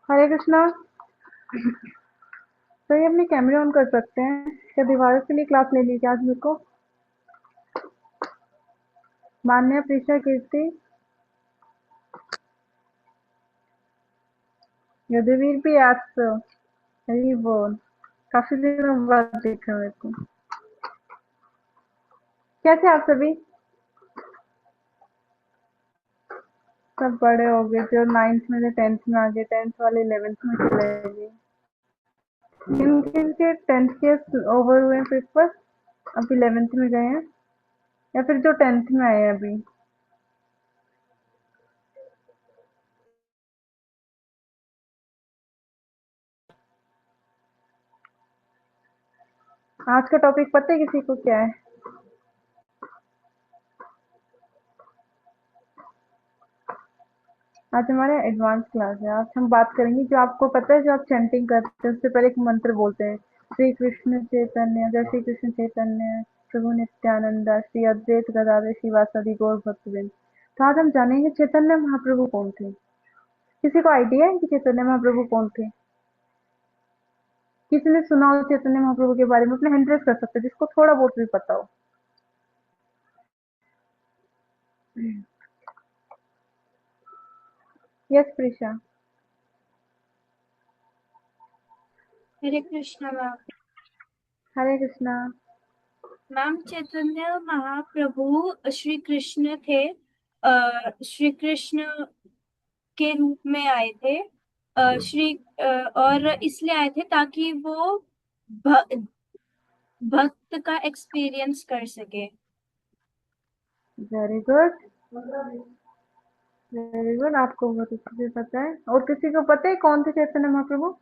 हरे कृष्णा। तो ये अपनी कैमरे ऑन कर सकते हैं क्या? दीवारों के लिए क्लास ले ली क्या आज मेरे को? मान्या, प्रीशा, कीर्ति, यदुवीर भी आज तो। हरी बोल। काफी दिनों बाद देखा मेरे को। कैसे आप सभी? सब बड़े हो गए, जो नाइन्थ में थे टेंथ में आ गए, टेंथ वाले इलेवेंथ में चले गए। किन किन के टेंथ के ओवर हुए पेपर? अब इलेवेंथ में गए हैं या फिर जो टेंथ में आए हैं अभी? आज का टॉपिक पता है किसी को क्या है? आज हमारा एडवांस क्लास है। आज हम बात करेंगे, जो आपको पता है, जो आप चैंटिंग करते हैं उससे पहले एक मंत्र बोलते हैं। श्री कृष्ण चैतन्य, जय श्री कृष्ण चैतन्य प्रभु नित्यानंद श्री अद्वैत गदाधर शिवासादि गौर भक्तवृंद। तो आज हम जानेंगे चैतन्य महाप्रभु कौन थे। किसी को आइडिया है कि चैतन्य महाप्रभु कौन थे? किसी ने सुना हो चैतन्य महाप्रभु के बारे में? अपने हैंड रेज कर सकते हैं जिसको थोड़ा बहुत भी पता हो। यस प्रीशा। हरे कृष्णा मैम। हरे कृष्णा। मैम, चैतन्य महाप्रभु श्री कृष्ण थे। श्री कृष्ण के रूप में आए थे। और इसलिए आए थे ताकि वो भ, भक्त का एक्सपीरियंस कर सके। Very good, very good. आपको बहुत अच्छे से पता है। और किसी को पता है कौन थे चैतन्य महाप्रभु?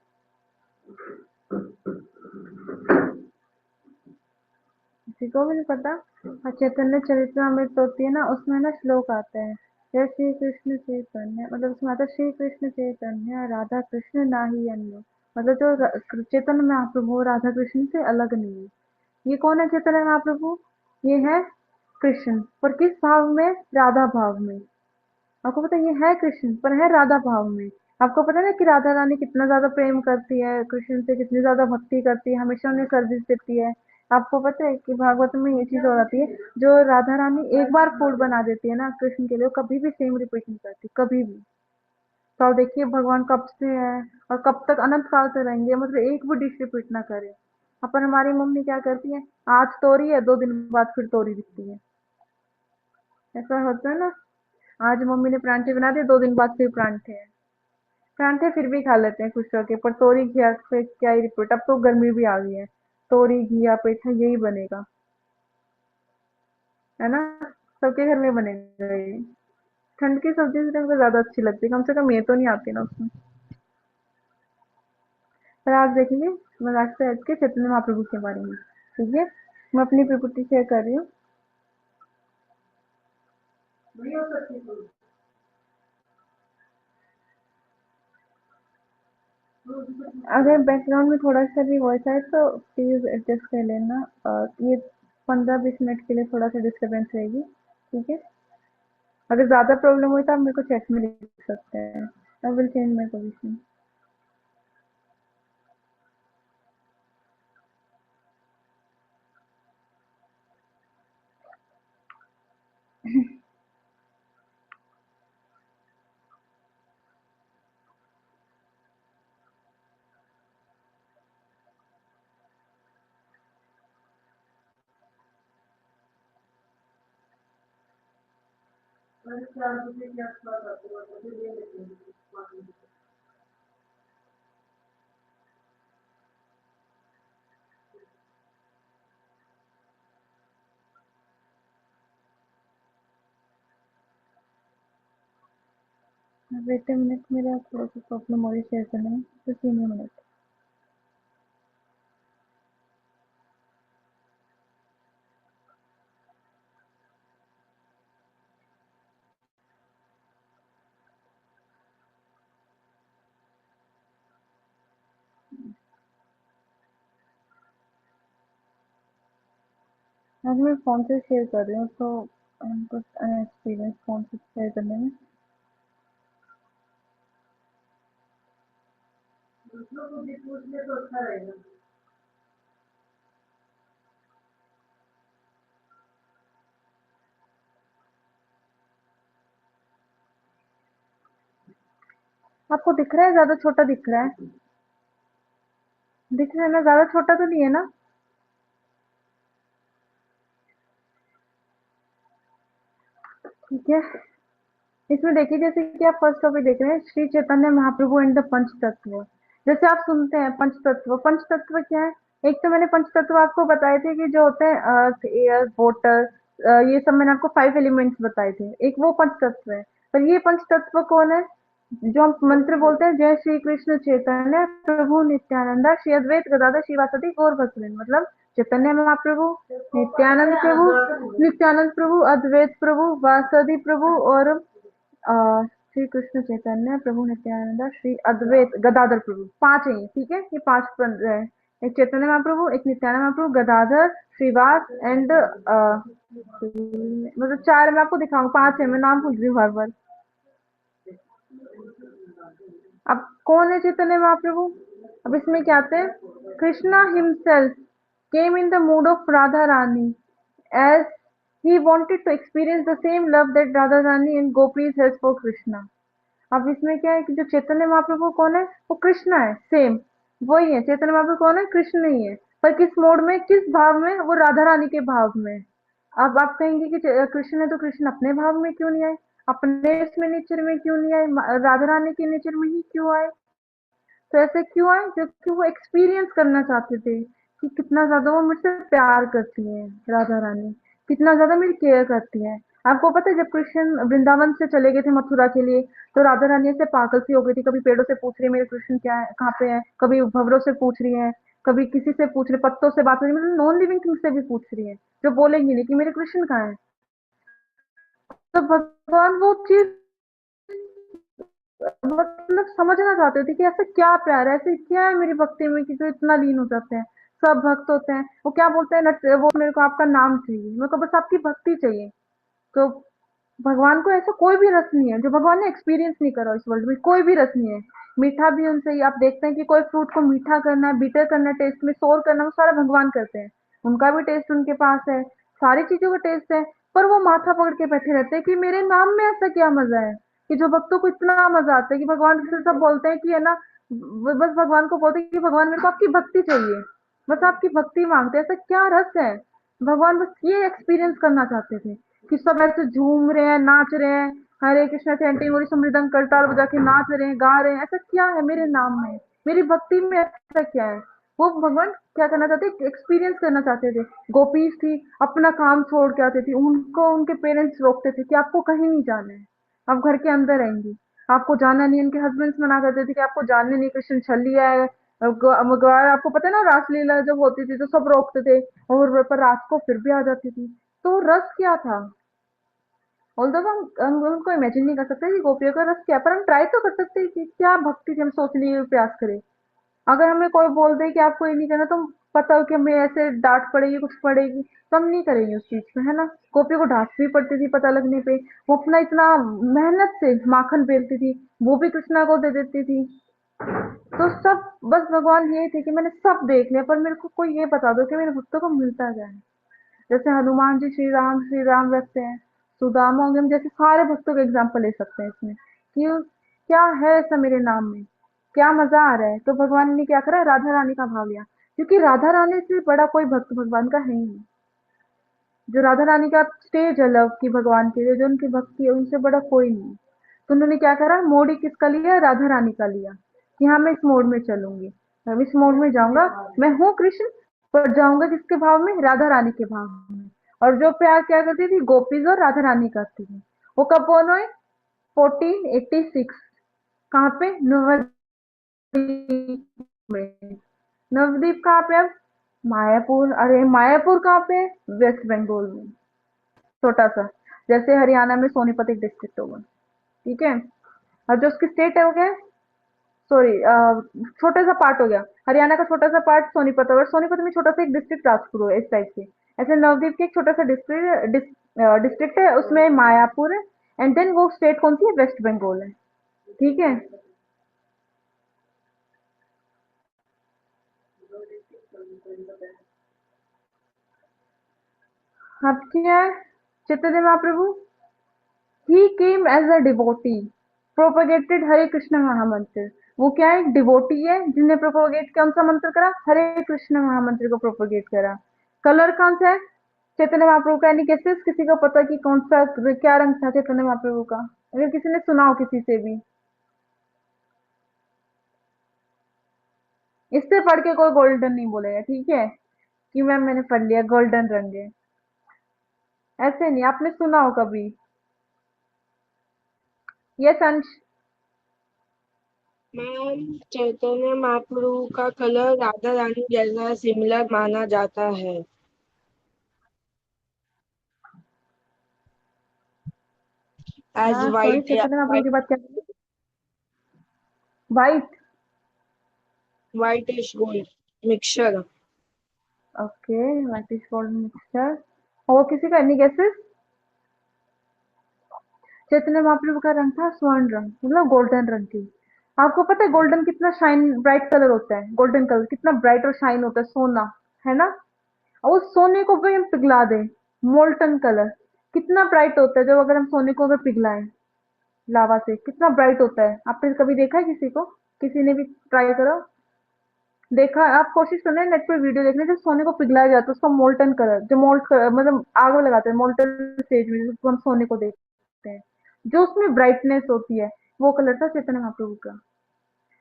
किसी को भी नहीं पता? और चैतन्य चरितमृत होती है ना, उसमें ना श्लोक आता है, जय श्री कृष्ण चैतन्य, मतलब उसमें आता है श्री कृष्ण चैतन्य राधा कृष्ण नाही अन्य। मतलब जो चैतन्य महाप्रभु राधा कृष्ण से अलग नहीं है। ये कौन है चैतन्य महाप्रभु? ये है कृष्ण, पर किस भाव में? राधा भाव में। आपको पता है ये है कृष्ण पर है राधा भाव में। आपको पता है ना कि राधा रानी कितना ज्यादा प्रेम करती है कृष्ण से, कितनी ज्यादा भक्ति करती है, हमेशा उन्हें सर्विस देती है। आपको पता है कि भागवत में ये चीज हो जाती है, जो राधा रानी एक बार फूड बना देती है ना कृष्ण के लिए, वो कभी भी सेम रिपीट नहीं करती, कभी भी। तो आप देखिए भगवान कब से है और कब तक अनंत काल से रहेंगे, मतलब एक भी डिश रिपीट ना करे। अपन हमारी मम्मी क्या करती है, आज तोरी है 2 दिन बाद फिर तोरी दिखती है। ऐसा होता है ना। आज मम्मी ने परांठे बना दिए, 2 दिन बाद फिर परांठे हैं। परांठे फिर भी खा लेते हैं खुश होके, पर तोरी घिया पे क्या ही रिपीट। अब तो गर्मी भी आ गई है, तोरी घिया पेठा यही बनेगा, है ना? सबके घर में बनेगा ये। ठंड की सब्जी से तो मुझे ज्यादा अच्छी लगती है, कम से कम ये तो नहीं आती ना उसमें। पर आप देखेंगे, मजाक से हट के चैतन्य महाप्रभु के बारे में, ठीक है? मैं अपनी पीपीटी शेयर कर रही हूँ। अगर बैकग्राउंड में थोड़ा सा भी वॉइस आए तो प्लीज एडजस्ट कर लेना। ये 15-20 मिनट के लिए थोड़ा सा डिस्टरबेंस रहेगी, ठीक है? अगर ज्यादा प्रॉब्लम हुई तो आप मेरे को चैट में लिख सकते हैं। I will change my position. Wait a minute, मेरा थोड़ा सा प्रॉब्लम और शेयर करना है, तो 3 मिनट। आज मैं फोन से शेयर कर रही हूँ, तो हमको एक्सपीरियंस फोन से शेयर करने में। आपको दिख रहा है, ज्यादा छोटा दिख रहा है? दिख रहा है ना, ज्यादा छोटा तो नहीं है ना? ठीक है। इसमें देखिए, जैसे कि आप फर्स्ट टॉपिक देख रहे हैं, श्री चैतन्य महाप्रभु एंड द पंच तत्व। जैसे आप सुनते हैं पंच तत्व क्या है? एक तो मैंने पंच तत्व आपको बताए थे कि जो होते हैं अर्थ, एयर, वाटर, ये सब मैंने आपको 5 एलिमेंट्स बताए थे, एक वो पंच तत्व है। पर ये पंच तत्व कौन है? जो हम मंत्र बोलते हैं, जय श्री कृष्ण चैतन्य प्रभु नित्यानंदा श्री अद्वैत गदाधर श्रीवासदि गौर भक्तवृंद, मतलब चैतन्य महाप्रभु, नित्यानंद प्रभु, नित्यानंद प्रभु, अद्वैत प्रभु, वासुदेव प्रभु और श्री कृष्ण चैतन्य प्रभु नित्यानंद श्री अद्वैत गदाधर प्रभु, पांच है ये, ठीक है? ये पांच है। एक चैतन्य महाप्रभु, एक नित्यानंद महाप्रभु, गदाधर, श्रीवास एंड मतलब चार मैं आपको दिखाऊंगा, पांच है, मैं नाम भूल रही हूँ बार बार। अब कौन है चैतन्य महाप्रभु? अब इसमें क्या आते हैं? Krishna himself came in the mood of Radha Rani as he wanted to experience the same love that Radha Rani and Gopis has for Krishna. अब इसमें क्या है कि जो चैतन्य महाप्रभु कौन है? वो कृष्णा है, सेम वही है। चैतन्य महाप्रभु कौन है? कृष्ण ही है। पर किस मोड में, किस भाव में? वो राधा रानी के भाव में। अब आप कहेंगे कि कृष्ण है तो कृष्ण अपने भाव में क्यों नहीं आए, अपने इसमें नेचर में क्यों नहीं आए, राधा रानी के नेचर में ही क्यों आए? तो ऐसे क्यों आए? क्योंकि वो एक्सपीरियंस करना चाहते थे कि कितना ज्यादा वो मुझसे प्यार करती है राधा रानी, कितना ज्यादा मेरी केयर करती है। आपको पता है जब कृष्ण वृंदावन से चले गए थे मथुरा के लिए, तो राधा रानी ऐसे पागल सी हो गई थी, कभी पेड़ों से पूछ रही है मेरे कृष्ण क्या है, कहाँ पे है, कभी भंवरों से पूछ रही है, कभी किसी से पूछ रही, पत्तों से बात हो रही, मतलब नॉन लिविंग थिंग से भी पूछ रही है, जो बोलेंगी नहीं कि मेरे कृष्ण कहाँ है। तो भगवान वो चीज मतलब समझना चाहते थे कि ऐसा क्या प्यार है, ऐसे क्या है मेरी भक्ति में कि जो इतना लीन हो जाते हैं। सब भक्त होते हैं, वो क्या बोलते हैं, वो मेरे को आपका नाम चाहिए, मेरे को बस आपकी भक्ति चाहिए। तो भगवान को ऐसा कोई भी रस नहीं है जो भगवान ने एक्सपीरियंस नहीं करा इस वर्ल्ड में, कोई भी रस नहीं है। मीठा भी उनसे ही आप देखते हैं कि कोई फ्रूट को मीठा करना है, बीटर करना है, टेस्ट में सोर करना है, वो सारा भगवान करते हैं। उनका भी टेस्ट उनके पास है, सारी चीजों का टेस्ट है। पर वो माथा पकड़ के बैठे रहते हैं कि मेरे नाम में ऐसा क्या मजा है, कि जो भक्तों को इतना मजा आता है कि भगवान से सब बोलते हैं कि है ना, बस भगवान को बोलते हैं कि भगवान मेरे को आपकी भक्ति चाहिए, बस आपकी भक्ति मांगते हैं। ऐसा क्या रस है? भगवान बस ये एक्सपीरियंस करना चाहते थे कि सब ऐसे झूम रहे हैं, नाच रहे हैं, हरे कृष्णा चैंटिंग हो रही, सब मृदंग करताल बजा के नाच रहे हैं, गा रहे हैं। ऐसा क्या है मेरे नाम में, मेरी भक्ति में ऐसा क्या है? वो भगवान क्या करना चाहते थे? एक्सपीरियंस करना चाहते थे। गोपीज थी, अपना काम छोड़ के आती थी, उनको उनके पेरेंट्स रोकते थे कि आपको कहीं नहीं जाना है, आप घर के अंदर रहेंगी, आपको जाना नहीं। उनके हस्बैंड्स मना करते थे कि आपको जाने नहीं, कृष्ण छलिया है। आपको पता है ना, रासलीला जब होती थी तो सब रोकते थे, और पर रात को फिर भी आ जाती थी। तो रस क्या था? ऑल्दो हम उनको इमेजिन नहीं कर सकते कि गोपियों का रस क्या है, पर हम ट्राई तो कर सकते हैं कि क्या भक्ति थी, हम सोचने की प्रयास करें। अगर हमें कोई बोल दे कि आपको ये नहीं करना, तो पता हो कि हमें ऐसे डांट पड़ेगी, कुछ पड़ेगी, तो हम नहीं करेंगे उस चीज में, है ना? गोपियों को डांट भी पड़ती थी पता लगने पे, वो अपना इतना मेहनत से माखन बेलती थी, वो भी कृष्णा को दे देती थी। तो सब बस भगवान ये थे कि मैंने सब देख लिया, पर मेरे को कोई ये बता दो कि मेरे भक्तों को मिलता क्या है। जैसे हनुमान जी श्री राम रखते हैं, सुदामा हो गए, हम जैसे सारे भक्तों का एग्जाम्पल ले सकते हैं इसमें कि क्या है ऐसा मेरे नाम में, क्या मजा आ रहा है। तो भगवान ने क्या करा, राधा रानी का भाव लिया, क्योंकि राधा रानी से बड़ा कोई भक्त भगवान का है ही नहीं। जो राधा रानी का स्टेज है लव की भगवान के लिए, जो उनकी भक्ति है, उनसे बड़ा कोई नहीं। तो उन्होंने क्या करा, मोड ही किसका लिया, राधा रानी का लिया, कि हाँ मैं इस मोड में चलूंगी, मैं इस मोड में जाऊंगा, मैं हूँ कृष्ण, पर जाऊंगा किसके भाव में, राधा रानी के भाव में। और जो प्यार क्या करती थी, गोपीज और राधा रानी करती थी। वो कब बोन हुए? 1486। कहाँ पे? नवद्वीप में। नवद्वीप कहाँ पे अब? मायापुर। अरे मायापुर कहाँ पे है? वेस्ट बंगाल में, छोटा सा, जैसे हरियाणा में सोनीपत एक डिस्ट्रिक्ट होगा, ठीक है? और जो उसकी स्टेट है वो क्या है? सॉरी, छोटा सा पार्ट हो गया हरियाणा का, छोटा सा पार्ट सोनीपत, और सोनीपत में छोटा सा एक डिस्ट्रिक्ट राजपुर है, इस टाइप से। ऐसे नवदीप के एक छोटा सा डिस्ट्रिक्ट है, उसमें मायापुर है। एंड देन वो स्टेट कौन सी है? वेस्ट बंगाल है, ठीक है? अब क्या है Chaitanya Mahaprabhu? He came as a devotee, propagated Hare Krishna Mahamantra. वो क्या है, डिवोटी है जिसने प्रोपोगेट कौन सा मंत्र करा, हरे कृष्ण महामंत्र को प्रोपोगेट करा। कलर कौन सा है चैतन्य महाप्रभु का? यानी कैसे किसी को पता कि कौन सा क्या रंग था चैतन्य महाप्रभु का? अगर किसी ने सुना हो किसी से भी, इससे पढ़ के कोई गोल्डन नहीं बोलेगा, ठीक है? कि मैम मैंने पढ़ लिया गोल्डन रंग है, ऐसे नहीं। आपने सुना हो कभी? यस अंश। मैम, चैतन्य महाप्रभु का कलर राधा रानी जैसा सिमिलर माना जाता है। एज हाँ सॉरी, वाइट या चैतन्य महाप्रभु की बात क्या? White. Whitish gold mixture. Okay, whitish golden mixture. और किसी का नहीं गैसेस? चैतन्य महाप्रभु का रंग था स्वर्ण रंग, मतलब गोल्डन रंग की। आपको पता है गोल्डन कितना शाइन ब्राइट कलर होता है? गोल्डन कलर कितना ब्राइट और शाइन होता है, सोना, है ना? और उस सोने को भी हम पिघला दें, मोल्टन कलर कितना ब्राइट होता है। जब अगर हम सोने को अगर पिघलाएं लावा से, कितना ब्राइट होता है। आपने कभी देखा है किसी को? किसी ने भी ट्राई करो? देखा है? आप कोशिश करना है नेट पर वीडियो देखने, जो सोने को पिघलाया जाता है उसका मोल्टन कलर, जो मोल्ट मतलब आग में लगाते हैं मोल्टन स्टेज में, जिसको हम सोने को देखते हैं, जो उसमें ब्राइटनेस होती है, वो कलर था चैतन्य महाप्रभु का।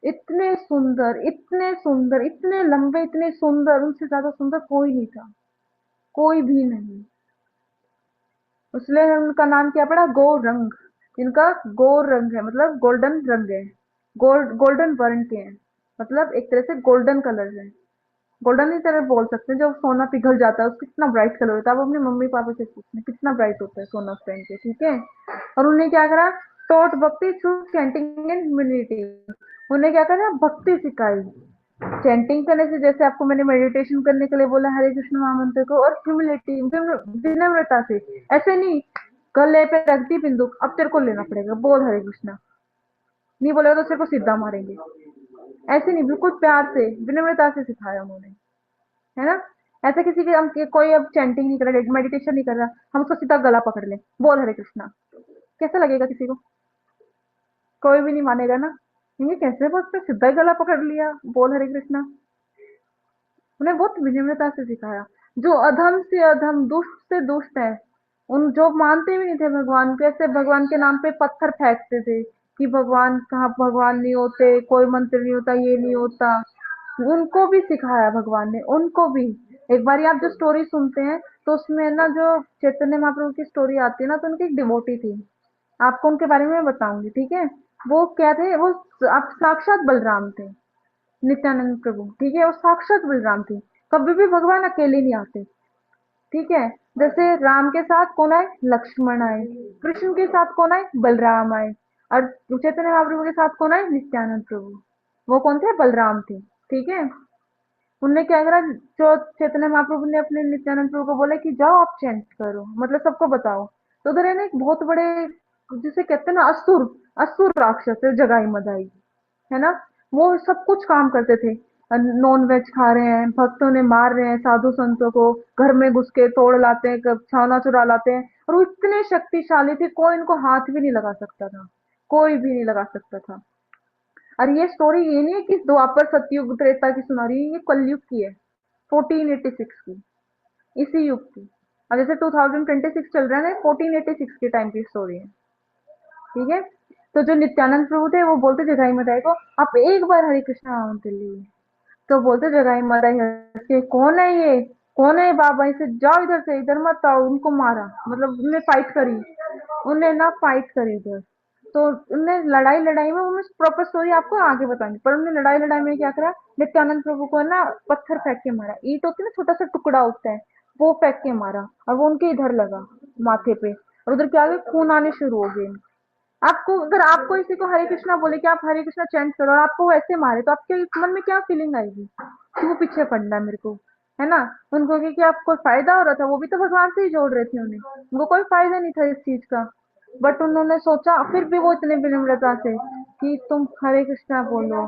इतने सुंदर, इतने सुंदर, इतने लंबे, इतने सुंदर, उनसे ज्यादा सुंदर कोई नहीं था, कोई भी नहीं। इसलिए उनका नाम क्या पड़ा, गौरंग। इनका गौरंग है, मतलब गोल्डन रंग है, गोल्ड गोल्डन वर्ण के हैं, मतलब एक तरह से गोल्डन कलर है। गोल्डन की तरह बोल सकते हैं, जब सोना पिघल जाता है उसका कितना ब्राइट कलर होता है। आप अपने मम्मी पापा से पूछना कितना ब्राइट होता है सोना उस टाइम पे, ठीक है? और उन्हें क्या करा, टॉट भक्ति थ्रू चैंटिंग एंड ह्यूमिलिटी। उन्हें क्या करा, भक्ति सिखाई चैंटिंग करने से, जैसे आपको मैंने मेडिटेशन करने के लिए बोला हरे कृष्ण महामंत्र को, और ह्यूमिलिटी विनम्रता से। ऐसे नहीं गले पे रख दी बिंदुक, अब तेरे को लेना पड़ेगा, बोल हरे कृष्णा, नहीं बोलेगा तो तेरे को सीधा मारेंगे, ऐसे नहीं, बिल्कुल प्यार से विनम्रता से सिखाया उन्होंने, है ना? ऐसा किसी के हम कोई अब चैंटिंग नहीं कर रहा, मेडिटेशन नहीं कर रहा, हम उसको सीधा गला पकड़ ले, बोल हरे कृष्णा, कैसा लगेगा किसी को? कोई भी नहीं मानेगा ना। ये कैसे बस पे सीधा ही गला पकड़ लिया, बोल हरे कृष्णा। उन्हें बहुत विनम्रता से सिखाया। जो अधम से अधम, दुष्ट से दुष्ट है, उन जो मानते भी नहीं थे भगवान को, ऐसे भगवान के नाम पे पत्थर फेंकते थे कि भगवान कहाँ, भगवान नहीं होते, कोई मंत्र नहीं होता, ये नहीं होता, उनको भी सिखाया भगवान ने, उनको भी। एक बार आप जो स्टोरी सुनते हैं तो उसमें ना जो चैतन्य महाप्रभु की स्टोरी आती है ना, तो उनकी एक डिवोटी थी, आपको उनके बारे में बताऊंगी, ठीक है? वो क्या थे, वो आप साक्षात बलराम थे, नित्यानंद प्रभु, ठीक है? वो साक्षात बलराम थे, कभी भी भगवान अकेले नहीं आते, ठीक है? जैसे राम के साथ कौन आए, लक्ष्मण आए, कृष्ण के साथ कौन आए, बलराम आए, और चैतन्य महाप्रभु के साथ कौन आए, नित्यानंद प्रभु। वो कौन थे, बलराम थे, ठीक है? उनने क्या करा, जो चैतन्य महाप्रभु ने अपने नित्यानंद प्रभु को बोला कि जाओ आप चैंट करो, मतलब सबको बताओ। तो उधर है ना एक बहुत बड़े, जिसे कहते हैं ना असुर, असुर राक्षस है, जगाई मदाई, है ना? वो सब कुछ काम करते थे, नॉन वेज खा रहे हैं, भक्तों ने मार रहे हैं, साधु संतों को घर में घुस के तोड़ लाते हैं, छाना चुरा लाते हैं, और वो इतने शक्तिशाली थे, कोई इनको हाथ भी नहीं लगा सकता था, कोई भी नहीं लगा सकता था। और ये स्टोरी ये नहीं है कि द्वापर सतयुग त्रेता की सुना रही है, ये कलयुग की है, 1486 की, इसी युग की। और जैसे 2026 चल रहा है ना, 1486 के टाइम की स्टोरी है, ठीक है? तो जो नित्यानंद प्रभु थे वो बोलते जगाई मदाई को, आप एक बार हरे कृष्णा मंत्र लिए। तो बोलते जगाई मदाई हंस के, कौन है ये, कौन है बाबा, इसे जाओ इधर से, इधर मत आओ। उनको मारा, मतलब उन्हें फाइट करी, उन्हें ना फाइट करी उधर। तो उनने लड़ाई लड़ाई में, उन्हें प्रॉपर स्टोरी आपको आगे बताएंगे, पर उन्होंने लड़ाई लड़ाई में क्या करा, नित्यानंद प्रभु को ना पत्थर फेंक के मारा, ईट होती है ना, छोटा सा टुकड़ा होता है, वो फेंक के मारा, और वो उनके इधर लगा माथे पे, और उधर क्या हुआ, खून आने शुरू हो गए। आपको अगर आपको किसी को हरे कृष्णा बोले कि आप हरे कृष्णा चैंट करो, और आपको वो ऐसे मारे, तो आपके मन में क्या फीलिंग आएगी? क्यों पीछे पड़ना है मेरे को, है ना? उनको कि आपको फायदा हो रहा था, वो भी तो भगवान से ही जोड़ रहे थे, उन्हें उनको कोई फायदा नहीं था इस चीज का। बट उन्होंने सोचा, फिर भी वो इतने विनम्रता से कि तुम हरे कृष्णा बोलो,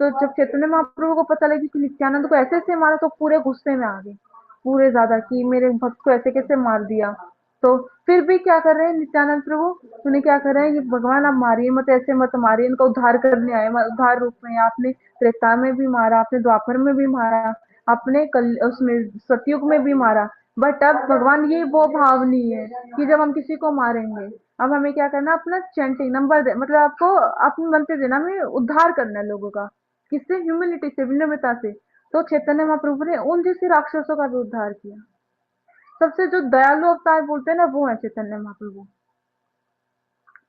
तो जब चैतन्य महाप्रभु को पता लगी कि नित्यानंद को ऐसे ऐसे मारा, तो पूरे गुस्से में आ गए, पूरे ज्यादा, कि मेरे भक्त को ऐसे कैसे मार दिया। तो फिर भी क्या कर रहे हैं नित्यानंद प्रभु, उन्हें क्या कर रहे हैं कि भगवान आप मारिए मत, ऐसे मत मारिए, इनका उद्धार करने आए, उद्धार रूप में। आपने त्रेता में भी मारा, आपने द्वापर में भी मारा, आपने कल उसमें सतयुग में भी मारा, बट अब भगवान ये वो भाव नहीं है कि जब हम किसी को मारेंगे, अब हमें क्या करना, अपना चैंटिंग नंबर दे, मतलब आपको अपने मंत्र देना, हमें उद्धार करना है लोगों का, किससे, ह्यूमिलिटी से, विनम्रता से। तो चैतन्य महाप्रभु ने उन जैसे राक्षसों का भी उद्धार किया। सबसे जो दयालु अवतार बोलते हैं ना, वो है चैतन्य महाप्रभु।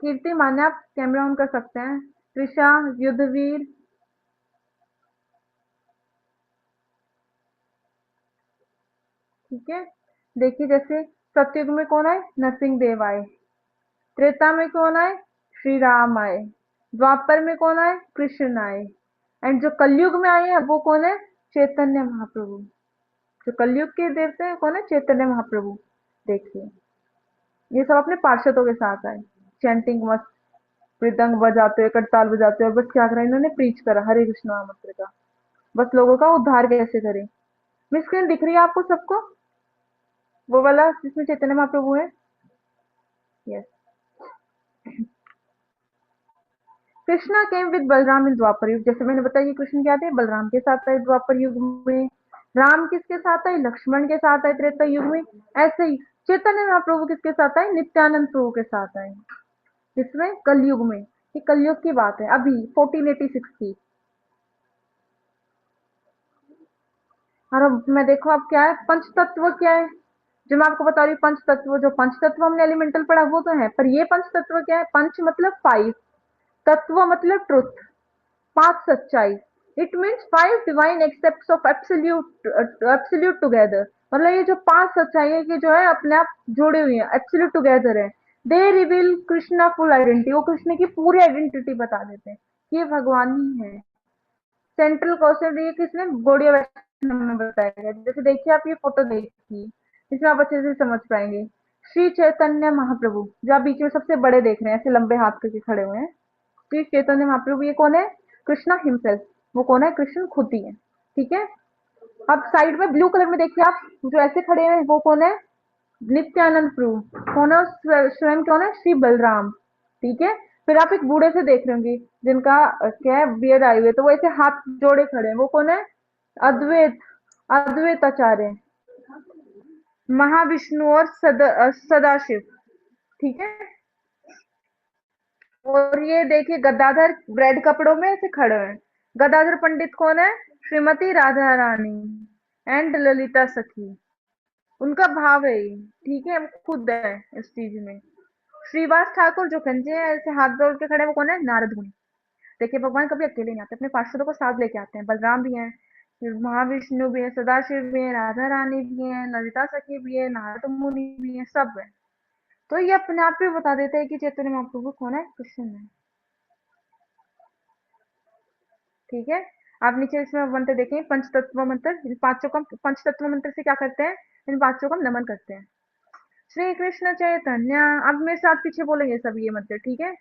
कीर्ति मान्य, आप कैमरा ऑन कर सकते हैं। त्रिशा, युद्धवीर, ठीक है। देखिए जैसे सतयुग में कौन आए, नरसिंह देव आए, त्रेता में कौन आए, श्री राम आए, द्वापर में कौन आए, कृष्ण आए, एंड जो कलयुग में आए हैं वो कौन है, चैतन्य महाप्रभु। जो कलयुग के देवते हैं कौन है, चैतन्य महाप्रभु। देखिए ये सब अपने पार्षदों के साथ आए, चैंटिंग मस्त, मृदंग बजाते हुए, करताल बजाते हुए, बस क्या करा इन्होंने, प्रीच करा हरे कृष्ण महामंत्र का, बस लोगों का उद्धार कैसे करें। मिस स्क्रीन दिख रही है आपको सबको, वो वाला जिसमें चैतन्य महाप्रभु है, yes. Krishna came with Balaram in Dwapar Yuga, जैसे मैंने बताया कि कृष्ण क्या थे, बलराम के साथ आए द्वापर युग में, राम किसके साथ आए, लक्ष्मण के साथ आए त्रेता युग में। ऐसे ही चैतन्य महाप्रभु किसके साथ आए, नित्यानंद प्रभु के साथ आए, जिसमें कलयुग में, ये कलयुग की बात है, अभी 1486 की। और अब मैं देखो अब क्या है, पंच तत्व क्या है, जो मैं आपको बता रही हूँ पंच तत्व, जो पंच तत्व हमने एलिमेंटल पढ़ा वो तो है, पर ये पंच तत्व क्या है, पंच मतलब 5, तत्व मतलब ट्रुथ, 5 सच्चाई। It means 5 divine accepts of absolute together, मतलब ये जो 5 सच्चाई है कि जो है अपने आप जुड़े हुए हैं, एब्सोल्यूट टुगेदर है। They reveal Krishna full identity, वो कृष्ण की पूरी आइडेंटिटी बता देते हैं कि ये भगवान ही है। सेंट्रल क्वेश्चन ये किसने, गौड़िया वैष्णव में बताया गया। जैसे देखिए आप ये फोटो देखिए, इसमें आप अच्छे से समझ पाएंगे। श्री चैतन्य महाप्रभु, जो आप बीच में सबसे बड़े देख रहे हैं, ऐसे लंबे हाथ करके खड़े हुए हैं, श्री चैतन्य महाप्रभु, ये कौन है, कृष्णा हिमसेल्फ, वो कौन है, कृष्ण खुद ही है, ठीक है। अब साइड में ब्लू कलर में देखिए आप, जो ऐसे खड़े हैं वो कौन है, नित्यानंद प्रभु, कौन है, स्वयं कौन है, श्री बलराम, ठीक है। फिर आप एक बूढ़े से देख रहे होंगे जिनका क्या है, बियर्ड आई हुई है, तो वो ऐसे हाथ जोड़े खड़े हैं, वो कौन है, अद्वैत, अद्वैत आचार्य, महाविष्णु और सदाशिव, ठीक है। और ये देखिए गद्दाधर रेड कपड़ों में ऐसे खड़े हैं, गद्दाधर पंडित कौन है, श्रीमती राधा रानी एंड ललिता सखी, उनका भाव है ये, ठीक है, वो खुद है इस चीज में। श्रीवास ठाकुर जो कंजे हैं ऐसे हाथ जोड़ के खड़े हैं, वो कौन है, नारद मुनि। देखिए भगवान कभी अकेले नहीं आते, अपने पार्षदों को साथ लेके आते हैं, बलराम भी हैं, फिर महाविष्णु भी है, सदाशिव भी है, राधा रानी भी है, ललिता सखी भी है, नारद मुनि भी है, सब है। तो ये अपने आप ही बता देते हैं कि चैतन्य महाप्रभु कौन है, कृष्ण है, ठीक है। आप नीचे इसमें मंत्र देखें, पंच तत्व मंत्र, इन पांचों का, पंच तत्व मंत्र से क्या करते हैं, इन पांचों को हम नमन करते हैं। श्री कृष्ण चैतन्य, अब मेरे साथ पीछे बोलेंगे सब ये मंत्र, ठीक है।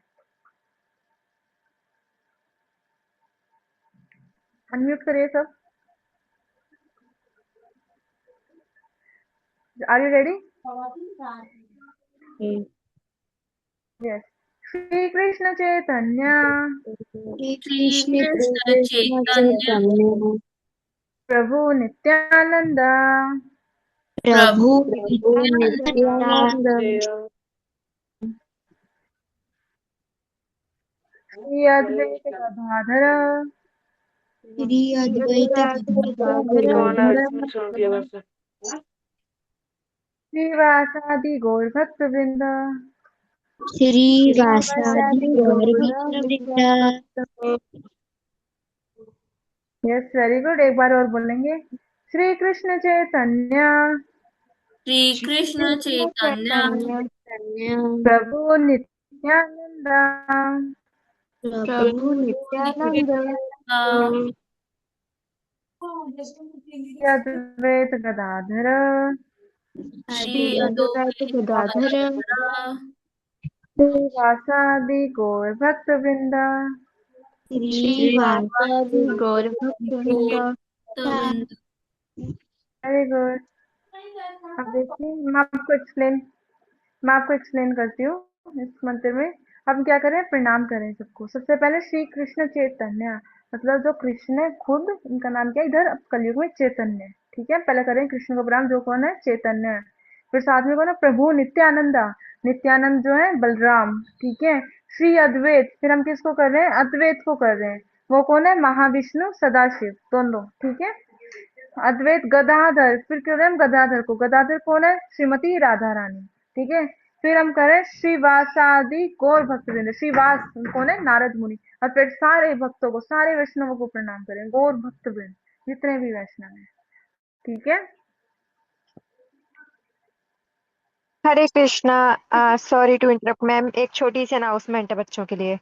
अनम्यूट करिए सब, are you ready, yes. Shri Krishna Chaitanya Shri Shri Krishna Krishna Krishna Chaitanya Chaitanya Prabhu Nityananda Prabhu Prabhu Nityananda Shri Advaita Gadadhar Shri Advaita Gadadhar श्रीवासादि गौर भक्त वृंद, श्री वासादि गौर भक्त वृंद। यस वेरी गुड, एक बार और बोलेंगे। श्री कृष्ण चैतन्य श्री कृष्ण चैतन्य चैतन्य प्रभु नित्यानंद प्रभु नित्यानंद श्री अद्वैत गदाधर श्री श्री अद्वैत अद्वैत गदाधर गदाधर श्रीवासादि गौर भक्त वृंद, श्रीवासादि गौरभक्तवृंद। Very good. अब देखिए मैं आपको एक्सप्लेन करती हूँ इस मंत्र में। हम क्या करें, प्रणाम करें सबको। सबसे पहले श्री कृष्ण चैतन्य, मतलब जो कृष्ण है खुद, उनका नाम क्या है इधर अब कलयुग में चैतन्य। ठीक है, पहले करें कृष्ण को प्रणाम, जो कौन है, चैतन्य है। फिर साथ में कौन है, प्रभु नित्यानंदा, नित्यानंद जो है बलराम। ठीक है, श्री अद्वैत, फिर हम किसको कर रहे हैं, अद्वैत को कर रहे हैं। वो कौन है, महाविष्णु सदाशिव दोनों। ठीक है, अद्वैत गदाधर, फिर क्यों रहे हम गदाधर को, गदाधर कौन है, श्रीमती राधा रानी। ठीक है, फिर हम करें श्रीवासादि गौर भक्तवृंद, श्रीवास कौन है, नारद मुनि। और फिर सारे भक्तों को, सारे वैष्णवों को प्रणाम करें, गौर भक्तवृंद, जितने भी वैष्णव हैं। ठीक है, Hare Krishna. Sorry to interrupt ma'am, एक छोटी सी अनाउंसमेंट है बच्चों के लिए।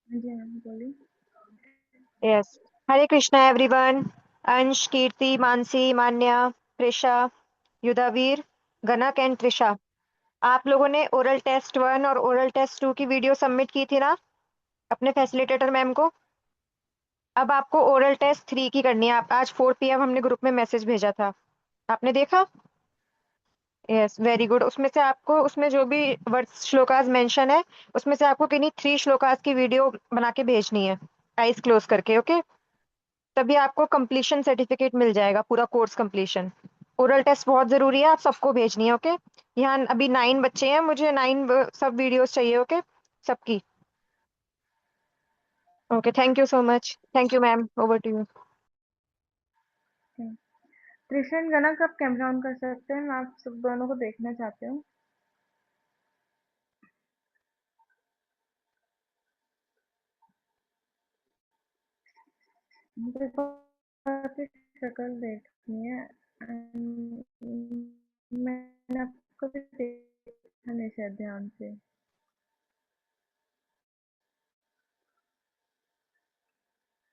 जी मैम बोलिए। Yes, Hare Krishna everyone. Ansh, Kirti, Mansi, Manya, Presha, Yudhavir, Ganak and Trisha, आप लोगों ने ओरल टेस्ट 1 और ओरल टेस्ट 2 की वीडियो सबमिट की थी ना अपने फैसिलिटेटर मैम को। अब आपको ओरल टेस्ट 3 की करनी है। आप आज 4 PM हमने ग्रुप में मैसेज भेजा था, आपने देखा? Yes, very good. उसमें से आपको, उसमें जो भी वर्ड श्लोकास मेंशन है, उसमें से आपको किन्हीं 3 श्लोकास की वीडियो बना के भेजनी है, आईज क्लोज करके। ओके, तभी आपको कंप्लीशन सर्टिफिकेट मिल जाएगा, पूरा कोर्स कंप्लीशन। ओरल टेस्ट बहुत जरूरी है, आप सबको भेजनी है। ओके, यहाँ अभी 9 बच्चे हैं, मुझे 9 सब वीडियोस चाहिए। ओके, सबकी। Okay, thank you so much. Thank you ma'am, over to you. Trisha and Ganak आप कैमरा ऑन कर सकते हैं, मैं आप सब दोनों को देखना चाहती हूँ। मुझे तो आपकी शक्ल देखनी है। मैंने आपको भी देखा नहीं शायद ध्यान से।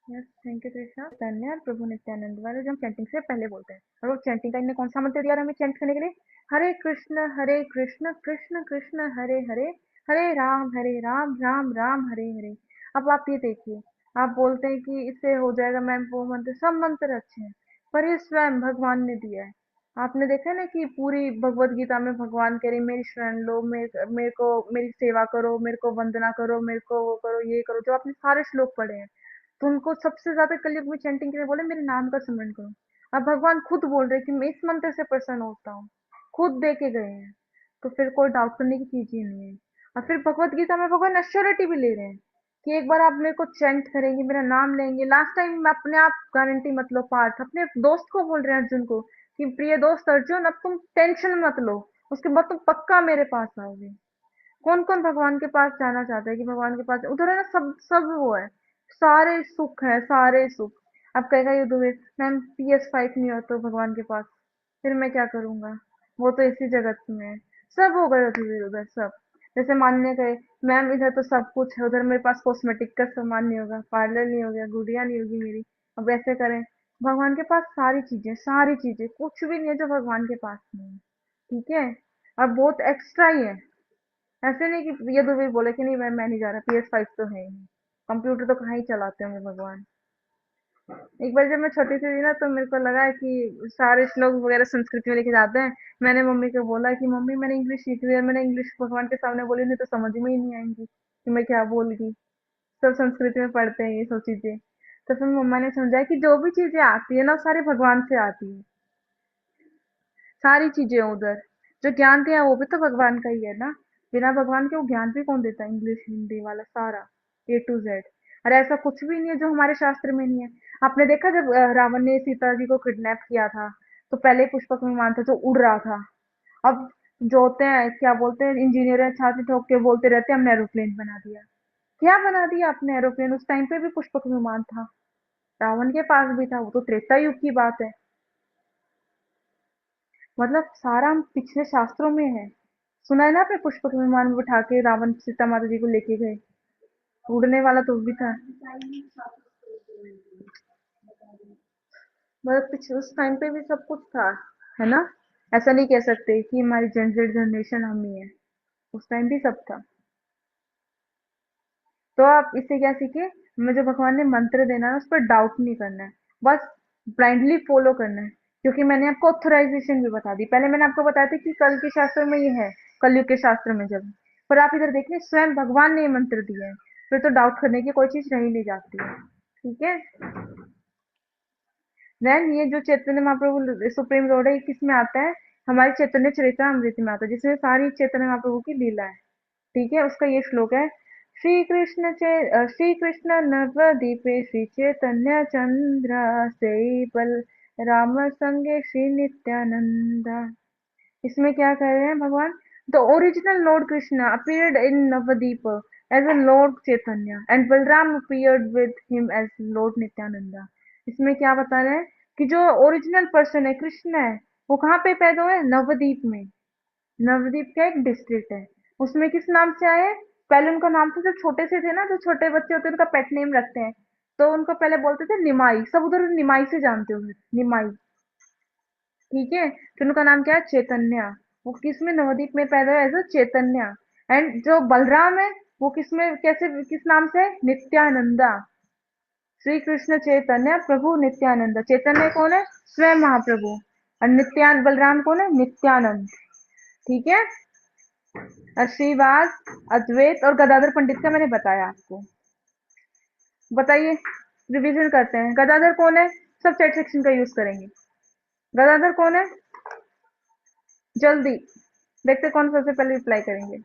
Yes, thank you Trisha. धन्यवाद प्रभु नित्यानंद वाले जो हम चैंटिंग से पहले बोलते हैं। और वो चैंटिंग का इन्हें कौन सा मंत्र दिया हमें चैंट करने के लिए, हरे कृष्ण कृष्ण कृष्ण हरे हरे, हरे राम राम राम हरे हरे। अब आप ये देखिए, आप बोलते हैं कि इससे हो जाएगा मैम वो मंत्र, सब मंत्र अच्छे हैं, पर ये स्वयं भगवान ने दिया है। आपने देखा है ना कि पूरी भगवत गीता में भगवान कह रहे मेरी शरण लो, मेरे को मेरी सेवा करो, मेरे को वंदना करो, मेरे को वो करो, ये करो, जो आपने सारे श्लोक पढ़े हैं। तो उनको सबसे ज्यादा कलयुग में चैंटिंग के लिए बोले मेरे नाम का स्मरण करो। अब भगवान खुद बोल रहे हैं कि मैं इस मंत्र से प्रसन्न होता हूँ, खुद दे के गए हैं। तो फिर कोई डाउट करने की चीज ही नहीं है। और फिर भगवत गीता में भगवान एश्योरिटी भी ले रहे हैं कि एक बार आप मेरे को चैंट करेंगे, मेरा नाम लेंगे, लास्ट टाइम अपने आप गारंटी मत लो पार्थ, अपने दोस्त को बोल रहे हैं अर्जुन को कि प्रिय दोस्त अर्जुन अब तुम टेंशन मत लो, उसके बाद तुम पक्का मेरे पास आओगे। कौन कौन भगवान के पास जाना चाहता है कि भगवान के पास उधर है ना, सब सब वो है, सारे सुख है, सारे सुख। अब कहेगा युद्ध में मैम PS5 नहीं हो तो भगवान के पास, फिर मैं क्या करूंगा, वो तो इसी जगत में है। सब हो गए उधर उधर सब। जैसे मानने गए मैम इधर तो सब कुछ है, उधर मेरे पास कॉस्मेटिक का सामान नहीं होगा, पार्लर नहीं हो गया, गुड़िया नहीं होगी मेरी, अब ऐसे करें। भगवान के पास सारी चीजें, कुछ भी नहीं है जो भगवान के पास नहीं है। ठीक है, अब बहुत एक्स्ट्रा ही है। ऐसे नहीं कि ये तो भी बोले कि नहीं मैं नहीं जा रहा, PS5 तो है ही नहीं, कंप्यूटर तो कहाँ ही चलाते होंगे भगवान। एक बार जब मैं छोटी सी थी ना, तो मेरे को लगा कि सारे श्लोक वगैरह संस्कृत में लिखे जाते हैं। मैंने मम्मी को बोला कि मम्मी मैंने इंग्लिश सीख ली है, मैंने इंग्लिश भगवान के सामने बोली नहीं तो समझ में ही नहीं आएंगी कि मैं क्या बोल गई। सब संस्कृत में पढ़ते हैं ये सब चीजें। तो फिर मम्मा ने समझाया कि जो भी चीजें आती है ना, वो सारी भगवान से आती है, सारी चीजें उधर जो ज्ञान दिया वो भी तो भगवान का ही है ना। बिना भगवान के वो ज्ञान भी कौन देता है, इंग्लिश हिंदी वाला सारा A to Z। और ऐसा कुछ भी नहीं है जो हमारे शास्त्र में नहीं है। आपने देखा जब रावण ने सीता जी को किडनैप किया था, तो पहले पुष्पक विमान था जो उड़ रहा था। अब जो होते हैं क्या बोलते हैं, इंजीनियर है, छाती ठोक के बोलते रहते हैं हमने एरोप्लेन बना दिया। क्या बना दिया आपने एरोप्लेन, उस टाइम पे भी पुष्पक विमान था, रावण के पास भी था, वो तो त्रेता युग की बात है। मतलब सारा पिछले शास्त्रों में है। सुना है ना आपने, पुष्पक विमान में बिठा के रावण सीता माता जी को लेके गए, उड़ने वाला तो वो भी था। मतलब पिछले उस टाइम पे भी सब कुछ था, है ना। ऐसा नहीं कह सकते कि हमारी जेड जनरेशन हम ही है, उस टाइम भी सब था। तो आप इससे क्या सीखे, हमें जो भगवान ने मंत्र देना है उस पर डाउट नहीं करना है, बस ब्लाइंडली फॉलो करना है। क्योंकि मैंने आपको ऑथराइजेशन भी बता दी, पहले मैंने आपको बताया था कि कल के शास्त्र में ये है, कलयुग के शास्त्र में जब, पर आप इधर देखिए स्वयं भगवान ने ये मंत्र दिया है, फिर तो डाउट करने की कोई चीज रह ही नहीं जाती है। ठीक है, देन ये जो चैतन्य महाप्रभु सुप्रीम लॉर्ड है, ये किस में आता है? हमारे चैतन्य चरितमृत में आता है, जिसमें सारी चैतन्य महाप्रभु की लीला है। ठीक है, उसका ये श्लोक है, श्री कृष्ण नवदीपे श्री चैतन्य चंद्र से बल राम संगे श्री नित्यानंद। इसमें क्या कह रहे हैं भगवान? The original lord Krishna appeared in Navadvip as a lord Chaitanya and Balaram appeared with him as lord Nityananda. इसमें क्या बता रहे हैं कि जो ओरिजिनल पर्सन है कृष्ण है, वो कहाँ पे पैदा हुए? नवदीप में। नवदीप का एक डिस्ट्रिक्ट है, उसमें किस नाम से आए? पहले उनका नाम था, जब छोटे से थे ना, जो छोटे बच्चे होते हैं उनका पेट नेम रखते हैं, तो उनको पहले बोलते थे निमाई, सब उधर निमाई से जानते होंगे, निमाई। ठीक है, तो उनका नाम क्या है? चैतन्य। वो किसमें? नवदीप में पैदा हुआ एज अ चैतन्य। एंड जो बलराम है वो किसमें, कैसे, किस नाम से? नित्यानंदा। श्री कृष्ण चैतन्य प्रभु नित्यानंद। चैतन्य कौन है? स्वयं महाप्रभु। और नित्यान बलराम कौन है? नित्यानंद। ठीक है, और श्रीवास, अद्वैत और गदाधर पंडित का मैंने बताया आपको। बताइए, रिवीजन करते हैं। गदाधर कौन है? सब चैट सेक्शन का यूज करेंगे। गदाधर कौन है? जल्दी देखते कौन सबसे पहले रिप्लाई करेंगे।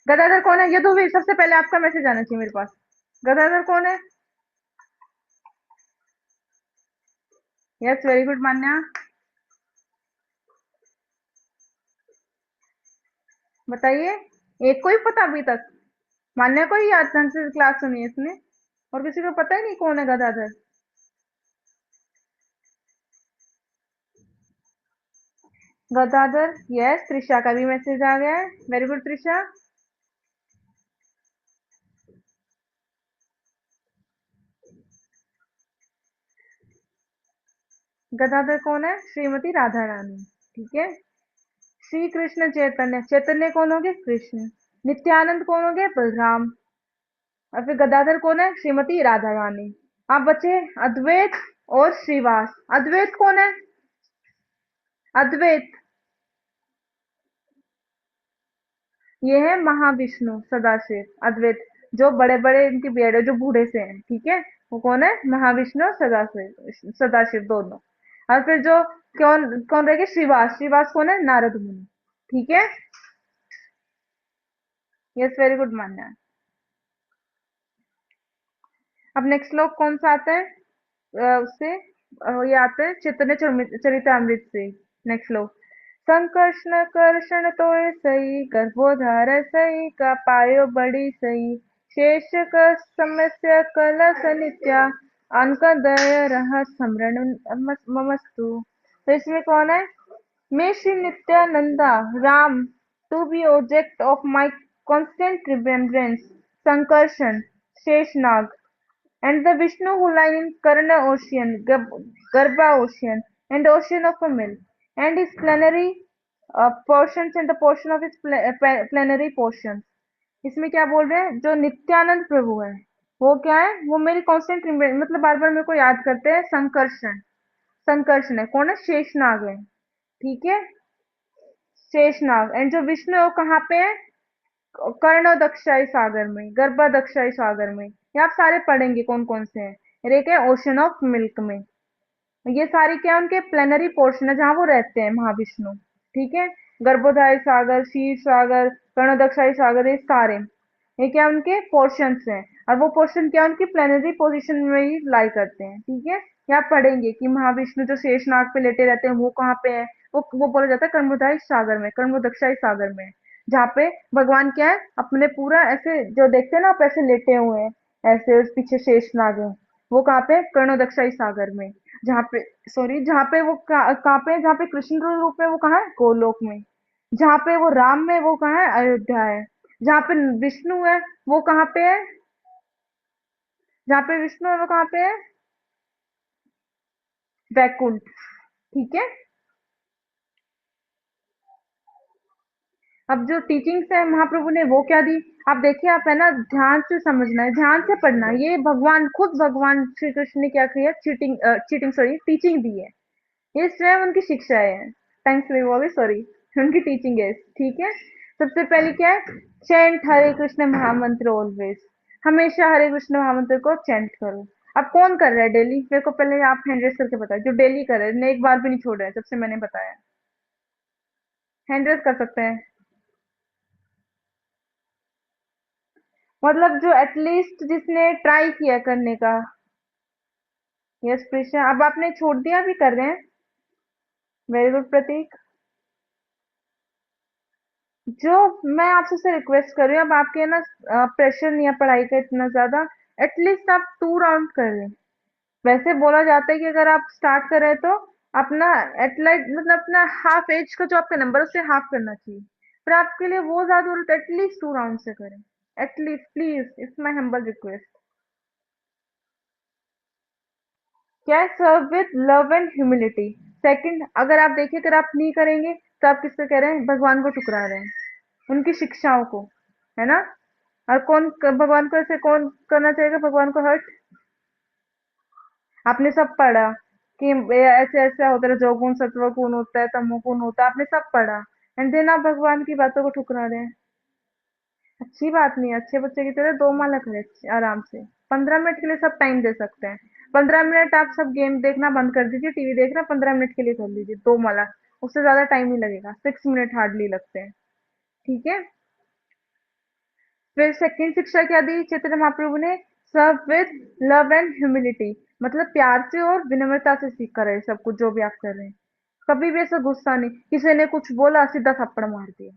गदाधर कौन है? यदुवीर, सबसे पहले आपका मैसेज आना चाहिए मेरे पास। गदाधर कौन है? यस, वेरी गुड मान्या। बताइए, एक को ही पता अभी तक? मान्या को ही याद ढंग से क्लास सुनी है इसने, और किसी को पता ही नहीं कौन है गदाधर। गदाधर, यस। त्रिशा का भी मैसेज आ गया है, वेरी गुड त्रिशा। गदाधर कौन है? श्रीमती राधा रानी। ठीक है, श्री कृष्ण चैतन्य, चैतन्य कौन हो गए? कृष्ण। नित्यानंद कौन हो गए? बलराम। और फिर गदाधर कौन है? श्रीमती राधा रानी। आप बचे अद्वैत और श्रीवास। अद्वैत कौन है? अद्वैत ये है महाविष्णु सदाशिव। अद्वैत जो बड़े बड़े इनके बेड़ है, जो बूढ़े से हैं। ठीक है, वो कौन है? महाविष्णु और सदाशिव, सदाशिव दोनों। और फिर जो कौन कौन रहेगा? श्रीवास। श्रीवास कौन है? नारद मुनि। ठीक है, यस, वेरी गुड मान्या। अब नेक्स्ट श्लोक कौन सा आता है? उससे ये आता है चैतन्य चरितामृत से। नेक्स्ट श्लोक, संकर्षण कर्षण तोय सही गर्भोधार सही का पायो बड़ी सही शेष का समस्या कलश नित्या अनक दय रह स्मरण ममस्तु। तो इसमें कौन है? May Sri Nityananda Ram to be object of my constant remembrance, Sankarshan, Sheshnag, and the Vishnu who lie in Karna ocean, Garbha ocean, and ocean of a mill, and his plenary portions and the portion of his plenary portions. इसमें क्या बोल रहे हैं? जो नित्यानंद प्रभु है वो क्या है? वो मेरी कांस्टेंट मतलब बार बार मेरे को याद करते हैं। संकर्षण, संकर्षण है कौन है? शेषनाग है। ठीक है, शेषनाग। एंड जो विष्णु है वो कहाँ पे है? कर्ण दक्षाई सागर में, गर्भ दक्षाई सागर में। ये आप सारे पढ़ेंगे कौन कौन से हैं। और एक है ओशन ऑफ मिल्क में। ये सारे क्या उनके प्लेनरी पोर्शन है जहाँ वो रहते हैं महाविष्णु। ठीक है, गर्भोदय सागर, क्षीर सागर, कर्णदक्षाई सागर, ये सारे ये क्या उनके पोर्शंस हैं। और वो पोर्शन क्या उनकी प्लेनरी पोजीशन में ही लाई करते हैं। ठीक है, यहाँ पढ़ेंगे कि महाविष्णु जो शेषनाग पे लेटे रहते हैं वो कहाँ पे है? वो बोला जाता है कर्मोदय सागर में, कर्मोदक्षाई सागर में, जहाँ पे भगवान क्या है अपने पूरा ऐसे जो देखते हैं ना आप, ऐसे लेटे हुए हैं ऐसे, उस पीछे शेषनाग है। वो कहाँ पे? कर्णोदक्षाई सागर में। जहाँ पे, सॉरी, जहाँ पे वो कहाँ पे है? जहाँ पे कृष्ण रूप में वो कहाँ है? गोलोक में। जहाँ पे वो राम में वो कहाँ है? अयोध्या है। जहाँ पे विष्णु है वो कहाँ पे है? जहाँ पे विष्णु है वो कहाँ पे है? वैकुंठ। ठीक है, अब जो टीचिंग्स है महाप्रभु ने वो क्या दी, आप देखिए, आप है ना ध्यान से समझना है, ध्यान से पढ़ना है। ये भगवान खुद भगवान श्री कृष्ण ने क्या किया, चीटिंग सॉरी टीचिंग दी है। ये स्वयं उनकी शिक्षाएं हैं। थैंक्स बोले सॉरी, उनकी टीचिंग है, ठीक है। सबसे पहले क्या है, चैंट हरे कृष्ण महामंत्र ऑलवेज, हमेशा हरे कृष्ण महामंत्र को चैंट करो। अब कौन कर रहा है डेली, मेरे को पहले आप हैंड रेस करके बताओ, जो डेली कर रहे हैं, एक बार भी नहीं छोड़ रहे हैं जब से मैंने बताया। हैंड रेस कर सकते हैं, मतलब जो एटलीस्ट जिसने ट्राई किया करने का। यस प्रिशा, अब आपने छोड़ दिया, भी कर रहे हैं। वेरी गुड प्रतीक। जो मैं आपसे से रिक्वेस्ट कर रही हूँ, अब आपके ना प्रेशर नहीं है पढ़ाई का इतना ज्यादा, एटलीस्ट आप 2 राउंड कर लें। वैसे बोला जाता है कि अगर आप स्टार्ट करें तो अपना एटलाइट मतलब अपना हाफ एज का जो आपका नंबर है उससे हाफ करना चाहिए, पर आपके लिए वो ज्यादा जरूरत है, एटलीस्ट 2 राउंड से करें, at least please, it's my humble request. क्या है, serve with love and humility. Second, अगर आप देखिए, अगर आप नहीं करेंगे तो आप किससे कह रहे हैं, भगवान को ठुकरा रहे हैं, उनकी शिक्षाओं को, है ना। और भगवान को ऐसे कौन करना चाहेगा, भगवान को हर्ट। आपने सब पढ़ा कि ऐसे ऐसे होता है, जो गुण सत्व गुण होता है, तमो गुण होता है, आपने सब पढ़ा, एंड देन आप भगवान की बातों को ठुकरा रहे हैं। अच्छी बात नहीं है, अच्छे बच्चे की तरह 2 माला करें आराम से। 15 मिनट के लिए सब टाइम दे सकते हैं। 15 मिनट आप सब गेम देखना बंद कर दीजिए, टीवी देखना 15 मिनट के लिए कर लीजिए, 2 माला, उससे ज्यादा टाइम नहीं लगेगा, 6 मिनट हार्डली लगते हैं, ठीक है। फिर सेकंड शिक्षा क्या दी चैतन्य महाप्रभु ने, serve with love and humility, मतलब प्यार से और विनम्रता से सीख कर रहे हैं सब कुछ जो भी आप कर रहे हैं। कभी भी ऐसा गुस्सा नहीं, किसी ने कुछ बोला सीधा थप्पड़ मार दिया,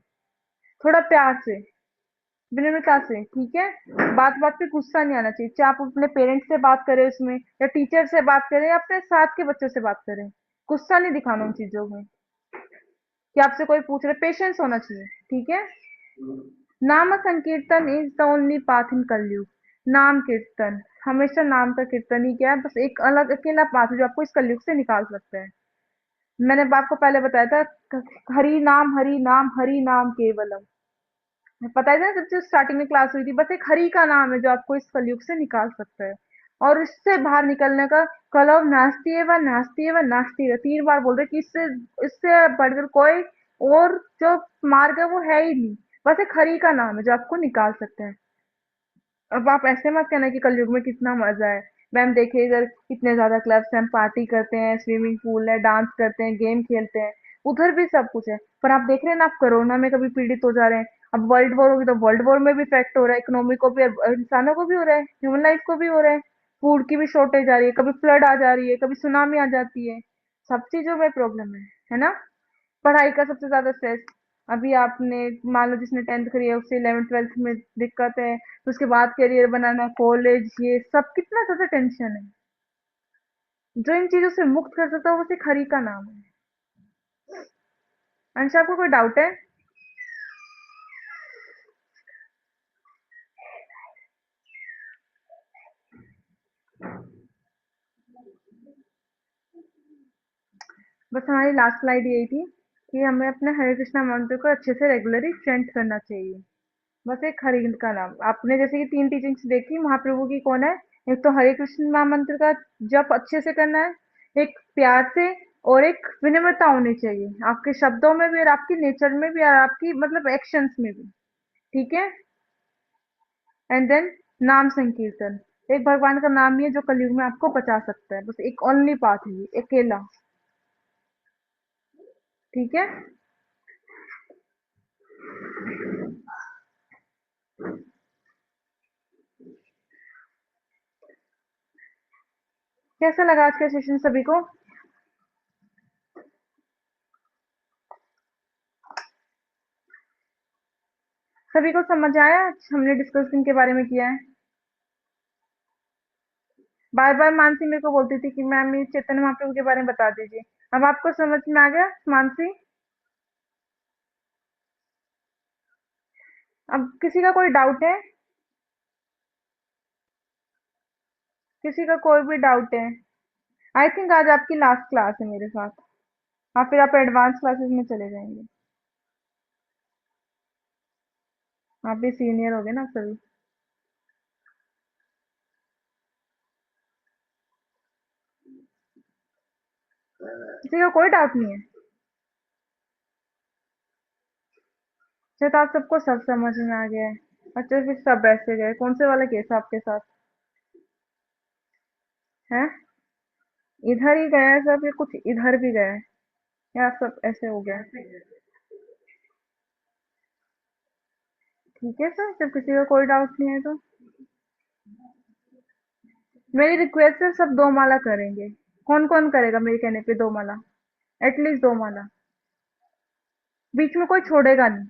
थोड़ा प्यार से, विनम्रता से, ठीक है। बात बात पे गुस्सा नहीं आना चाहिए, चाहे आप अपने पेरेंट्स से बात करें उसमें, या टीचर से बात करें, या अपने साथ के बच्चों से बात करें, गुस्सा नहीं दिखाना उन चीजों में। कि आपसे कोई पूछ रहे, पेशेंस होना चाहिए, ठीक है। नाम संकीर्तन इज द ओनली पाथ इन कलयुग। नाम कीर्तन, हमेशा नाम का कीर्तन ही क्या है, बस एक अलग अकेला पाथ है जो आपको इस कलयुग से निकाल सकता है। मैंने आपको पहले बताया था, हरि नाम हरि नाम हरि नाम केवलम, पता है ना, जब स्टार्टिंग में क्लास हुई थी, बस एक हरि का नाम है जो आपको इस कलयुग से निकाल सकता है। और इससे बाहर निकलने का, कलौ नास्ती है व नास्ती है व नास्ती है, 3 बार बोल रहे कि इससे इससे बढ़कर कोई और जो मार्ग है वो है ही नहीं, बस एक हरि का नाम है जो आपको निकाल सकता है। अब आप ऐसे मत कहना कि कलयुग में कितना मजा है। मैम देखिए, इधर कितने ज्यादा क्लब्स हैं, हम पार्टी करते हैं, स्विमिंग पूल है, डांस करते हैं, गेम खेलते हैं, उधर भी सब कुछ है, पर आप देख रहे हैं ना, आप कोरोना में कभी पीड़ित हो जा रहे हैं। अब वर्ल्ड वॉर होगी तो वर्ल्ड वॉर में भी इफेक्ट हो रहा है, इकोनॉमी को भी, इंसानों को भी हो रहा है, ह्यूमन लाइफ को भी हो रहा है। फूड की भी शॉर्टेज आ रही है, कभी फ्लड आ जा रही है, कभी सुनामी आ जाती है, सब चीजों में प्रॉब्लम है ना। पढ़ाई का सबसे ज्यादा स्ट्रेस, अभी आपने मान लो जिसने 10th करी है उससे 11th 12th में दिक्कत है, तो उसके बाद करियर बनाना, कॉलेज, ये सब कितना ज्यादा टेंशन है। जो इन चीजों से मुक्त कर सकता है वो सिर्फ हरि का नाम है। अंश, आपको कोई डाउट है? बस हमारी लास्ट स्लाइड यही थी कि हमें अपने हरे कृष्णा मंत्र को अच्छे से रेगुलरली चेंट करना चाहिए। बस एक हरि का नाम, आपने जैसे कि 3 टीचिंग्स देखी महाप्रभु की, कौन है, एक तो हरे कृष्ण महामंत्र का जप अच्छे से करना है, एक प्यार से, और एक विनम्रता होनी चाहिए आपके शब्दों में भी, और आपकी नेचर में भी, और आपकी मतलब एक्शंस में भी, ठीक है। एंड देन नाम संकीर्तन, एक भगवान का नाम ही है जो कलयुग में आपको बचा सकता है, बस एक ओनली पाथ है ये, अकेला, ठीक है। कैसा लगा आज का सेशन सभी को? सभी को समझ आया हमने डिस्कस किन के बारे में किया है? बार बार मानसी मेरे को बोलती थी कि मैम ये चैतन्य महाप्रभु के बारे में बता दीजिए। अब आपको समझ में आ गया मानसी? अब किसी का कोई डाउट है? किसी का कोई भी डाउट है? आई थिंक आज आपकी लास्ट क्लास है मेरे साथ, और फिर आप एडवांस क्लासेस में चले जाएंगे। आप भी सीनियर हो गए ना सभी। किसी का कोई डाउट नहीं है? अच्छा, तो आप सबको सब समझ में आ गया है। अच्छा, फिर सब ऐसे गए, कौन से वाला केस है आपके साथ है? इधर ही गया है सब, या कुछ इधर भी गया है, या सब ऐसे हो गया है? ठीक है सर, जब किसी का कोई डाउट नहीं है तो मेरी रिक्वेस्ट है, सब 2 माला करेंगे। कौन कौन करेगा मेरे कहने पे 2 माला? एटलीस्ट 2 माला, बीच में कोई छोड़ेगा नहीं।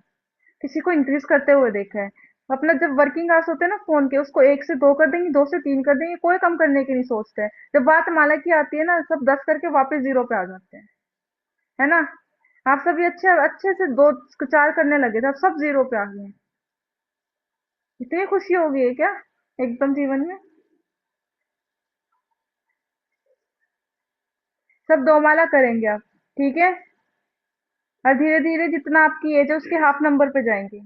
किसी को इंक्रीज करते हुए देखा है। अपना जब वर्किंग आवर्स होते हैं ना फोन के, उसको 1 से 2 कर देंगे, 2 से 3 कर देंगे, कोई कम करने की नहीं सोचता है। जब बात माला की आती है ना, सब 10 करके वापस 0 पे आ जाते हैं, है ना? आप सभी अच्छे अच्छे से 2 4 करने लगे थे, अब सब 0 पे आ गए हैं। इतनी खुशी हो गई है क्या एकदम जीवन में? सब 2 माला करेंगे आप, ठीक है? और धीरे धीरे जितना आपकी एज है उसके हाफ नंबर पे जाएंगे।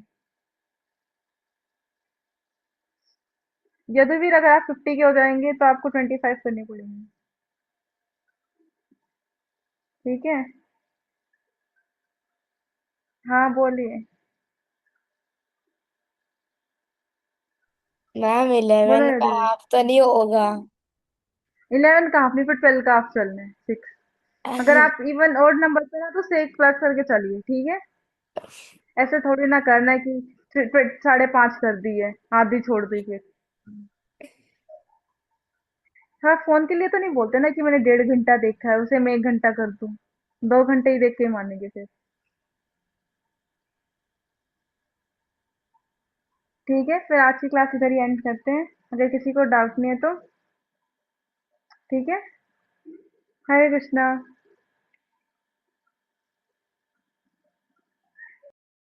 यदि अगर आप 50 के हो जाएंगे तो आपको 25 करने पड़ेंगे, ठीक है? हाँ बोलिए। मैम बोलो 11 का यदि। हाफ तो नहीं होगा। 11 का हाफ नहीं, फिर 12 का हाफ चलना है, 6। अगर आप इवन ओड नंबर पे ना तो 6 प्लस करके चलिए, ठीक है? ऐसे थोड़ी ना करना है कि फिर 5.5 कर दी है, आधी छोड़ दी फिर। हाँ, फोन के लिए तो नहीं बोलते ना कि मैंने 1.5 घंटा देखा है, उसे मैं 1 घंटा कर दूं। 2 घंटे ही देख के ही मानेंगे फिर। ठीक है, फिर आज की क्लास इधर ही एंड करते हैं, अगर किसी को डाउट नहीं है तो। ठीक है, हरे कृष्णा।